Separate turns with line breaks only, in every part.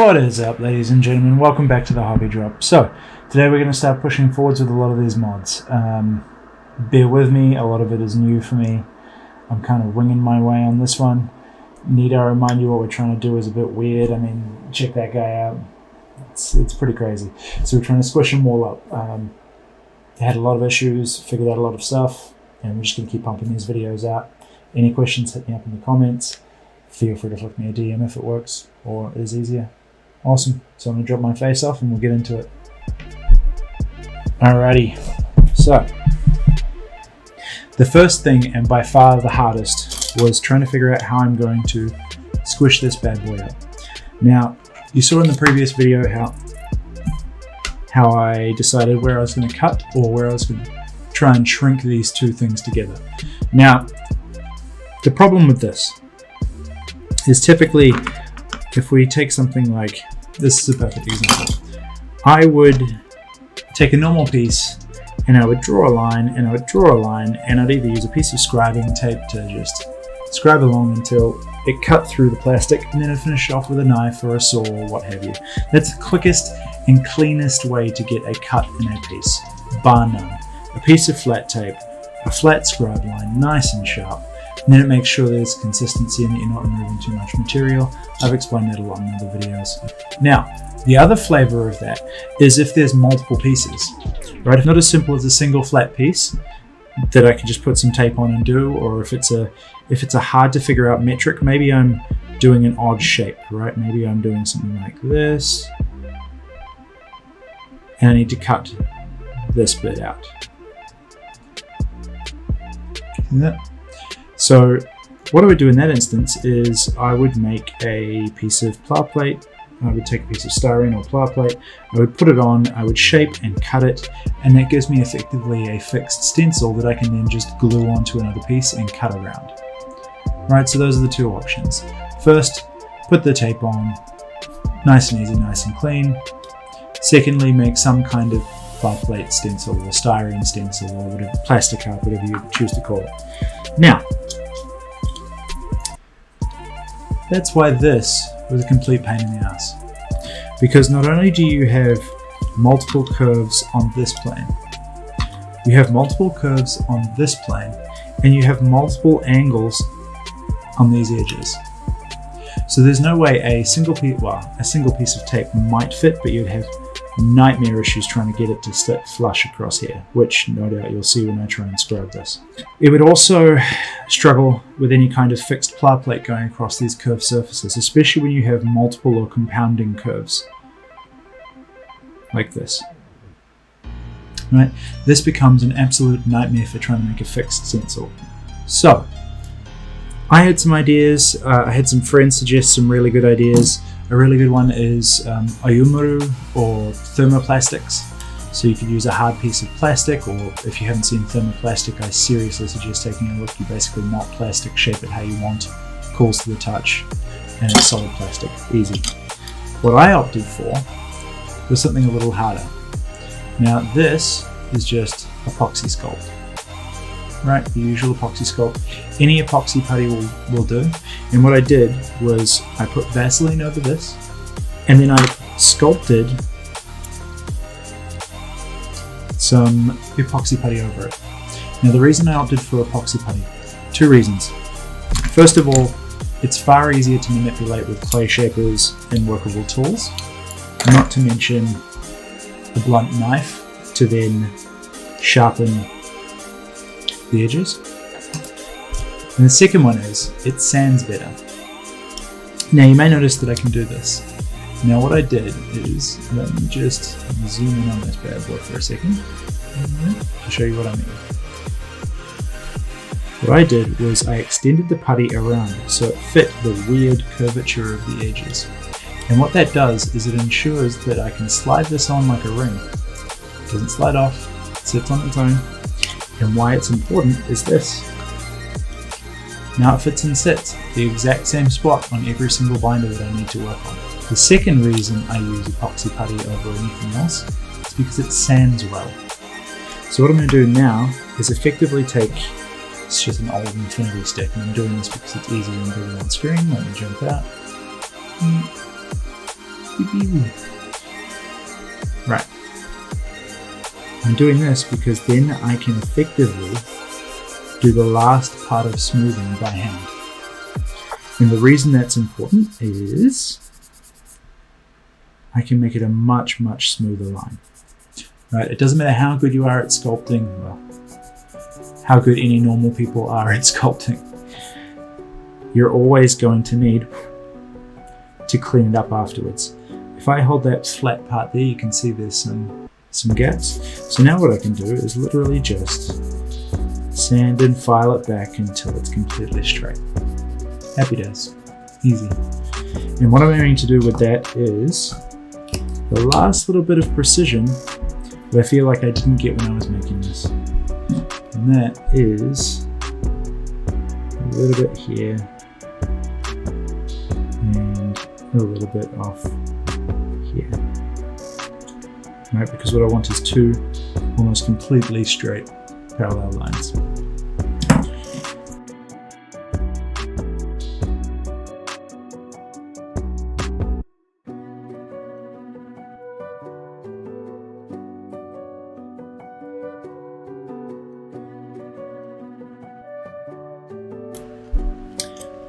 What is up, ladies and gentlemen? Welcome back to the Hobby Drop. So, today we're going to start pushing forwards with a lot of these mods. Bear with me, a lot of it is new for me. I'm kind of winging my way on this one. Need I remind you what we're trying to do is a bit weird. I mean, check that guy out. It's pretty crazy. So we're trying to squish them all up. Had a lot of issues, figured out a lot of stuff, and we're just going to keep pumping these videos out. Any questions, hit me up in the comments. Feel free to flick me a DM if it works or is easier. Awesome. So I'm going to drop my face off and we'll get into it. Alrighty. So, the first thing, and by far the hardest, was trying to figure out how I'm going to squish this bad boy up. Now, you saw in the previous video how I decided where I was going to cut or where I was going to try and shrink these two things together. Now, the problem with this is typically, if we take something like, this is a perfect example, I would take a normal piece and I would draw a line and I would draw a line and I'd either use a piece of scribing tape to just scribe along until it cut through the plastic, and then I'd finish off with a knife or a saw or what have you. That's the quickest and cleanest way to get a cut in a piece, bar none. A piece of flat tape, a flat scribe line, nice and sharp. And then it makes sure there's consistency and that you're not removing too much material. I've explained that a lot in other videos. Now, the other flavor of that is if there's multiple pieces, right? If not as simple as a single flat piece that I can just put some tape on and do, or if it's a hard to figure out metric, maybe I'm doing an odd shape, right? Maybe I'm doing something like this, and I need to cut this bit out. So what I would do in that instance is I would make a piece of pla plate. I would take a piece of styrene or pla plate, I would put it on, I would shape and cut it, and that gives me effectively a fixed stencil that I can then just glue onto another piece and cut around. Right, so those are the two options. First, put the tape on, nice and easy, nice and clean. Secondly, make some kind of pla plate stencil or styrene stencil or whatever, plastic art, whatever you choose to call it. Now, that's why this was a complete pain in the ass. Because not only do you have multiple curves on this plane, you have multiple curves on this plane, and you have multiple angles on these edges. So there's no way a single piece of tape might fit, but you'd have nightmare issues trying to get it to sit flush across here, which no doubt you'll see when I try and scribe this. It would also struggle with any kind of fixed pla plate going across these curved surfaces, especially when you have multiple or compounding curves like this. Right? This becomes an absolute nightmare for trying to make a fixed stencil. So I had some ideas. I had some friends suggest some really good ideas. A really good one is ayumuru or thermoplastics. So you could use a hard piece of plastic, or if you haven't seen thermoplastic, I seriously suggest taking a look. You basically melt plastic, shape it how you want, cools to the touch, and it's solid plastic, easy. What I opted for was something a little harder. Now this is just epoxy sculpt. Right, the usual epoxy sculpt. Any epoxy putty will do. And what I did was I put Vaseline over this, and then I sculpted some epoxy putty over it. Now the reason I opted for epoxy putty, two reasons. First of all, it's far easier to manipulate with clay shapers and workable tools, not to mention a blunt knife to then sharpen the edges. And the second one is, it sands better. Now you may notice that I can do this. Now what I did is, let me just zoom in on this bad boy for a second to show you what I mean. What I did was I extended the putty around so it fit the weird curvature of the edges. And what that does is it ensures that I can slide this on like a ring. It doesn't slide off, it sits on its own. And why it's important is this. Now it fits and sits the exact same spot on every single binder that I need to work on. The second reason I use epoxy putty over anything else is because it sands well. So what I'm going to do now is effectively take, it's just an old infinity stick, and I'm doing this because it's easier and bigger on screen. Let me jump out. Right. I'm doing this because then I can effectively do the last part of smoothing by hand. And the reason that's important is I can make it a much, much smoother line. Right? It doesn't matter how good you are at sculpting, well, how good any normal people are at sculpting. You're always going to need to clean it up afterwards. If I hold that flat part there, you can see there's some gaps. So now what I can do is literally just sand and file it back until it's completely straight. Happy days. Easy. And what I'm aiming to do with that is the last little bit of precision that I feel like I didn't get when I was making this. And that is a little bit here and a little bit off here. Right, because what I want is two almost completely straight parallel lines.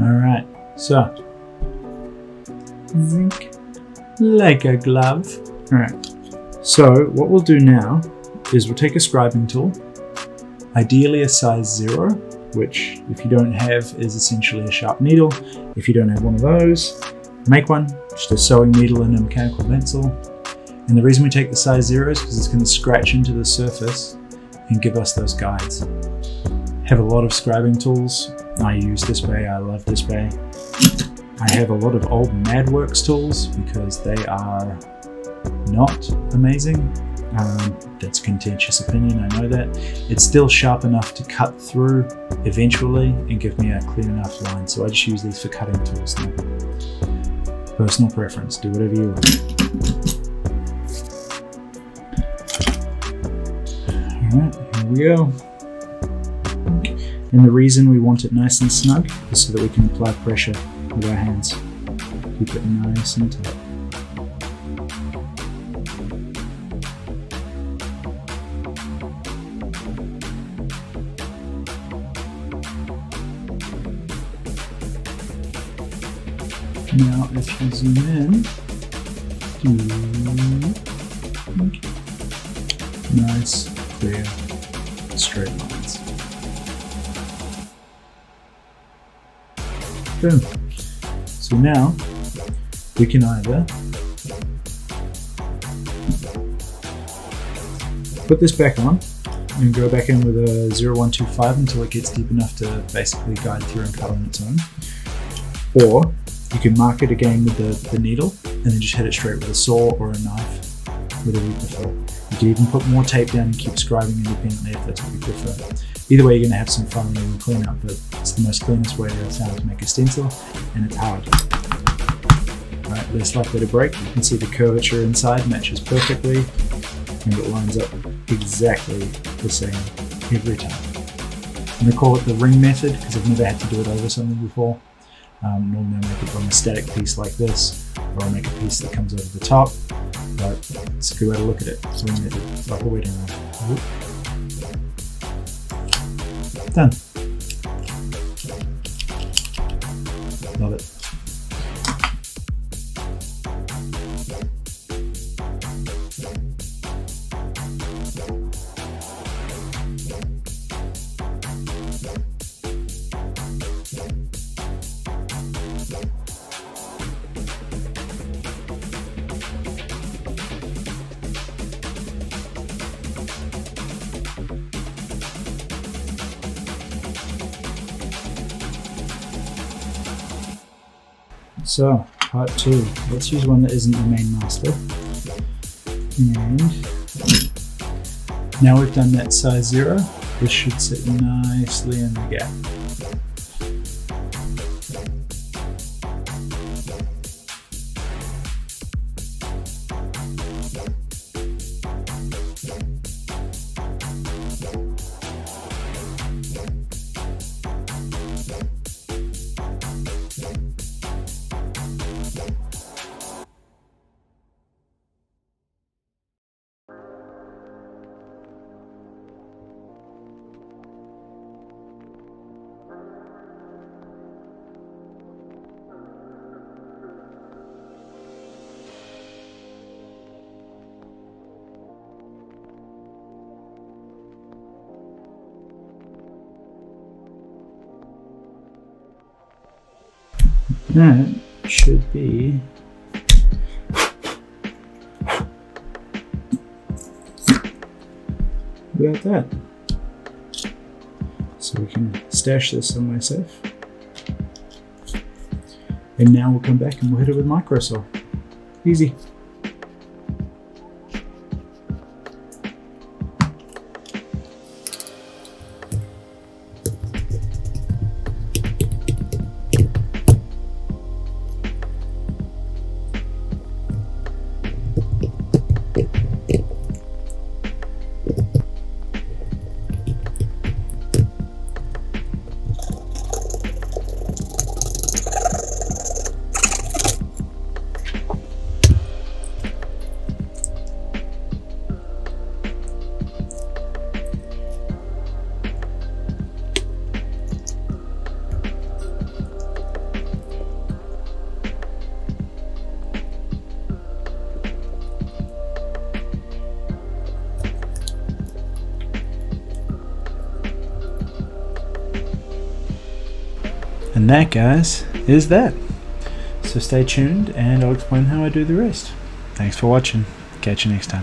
Alright, so zinc like a glove. Alright, so what we'll do now is we'll take a scribing tool, ideally a size 0, which if you don't have is essentially a sharp needle. If you don't have one of those, make one, just a sewing needle and a mechanical pencil. And the reason we take the size 0 is because it's going to scratch into the surface and give us those guides. Have a lot of scribing tools. I use this way, I love this way. I have a lot of old MadWorks tools because they are not amazing. That's a contentious opinion, I know that. It's still sharp enough to cut through eventually and give me a clean enough line, so I just use these for cutting tools now. Personal preference, do whatever you want. Alright, here we go. And the reason we want it nice and snug is so that we can apply pressure with our hands. Keep it nice and tight. Now if you zoom in, nice, clear, straight lines. Boom. So now we can either put this back on and go back in with a 0125 until it gets deep enough to basically guide through and cut on its own, or you can mark it again with the needle and then just hit it straight with a saw or a knife, whatever you prefer. You can even put more tape down and keep scribing independently if that's what you prefer. Either way, you're going to have some fun and clean up, but it's the most cleanest way I found to make a stencil, and it's hard. Right, less likely to break. You can see the curvature inside matches perfectly, and it lines up exactly the same every time. I'm going to call it the ring method because I've never had to do it over something before. Normally I make it from a static piece like this, or I make a piece that comes over the top, but it's a good way to look at it. It's a ring method, it's like a wedding ring. Done. Love it. So, part 2. Let's use one that isn't the main master. And now we've done that size 0, this should sit nicely in the gap. that should be about that. So we can stash this somewhere safe. And now we'll come back and we'll hit it with microsaw. Easy. And that, guys, is that. So stay tuned and I'll explain how I do the rest. Thanks for watching. Catch you next time.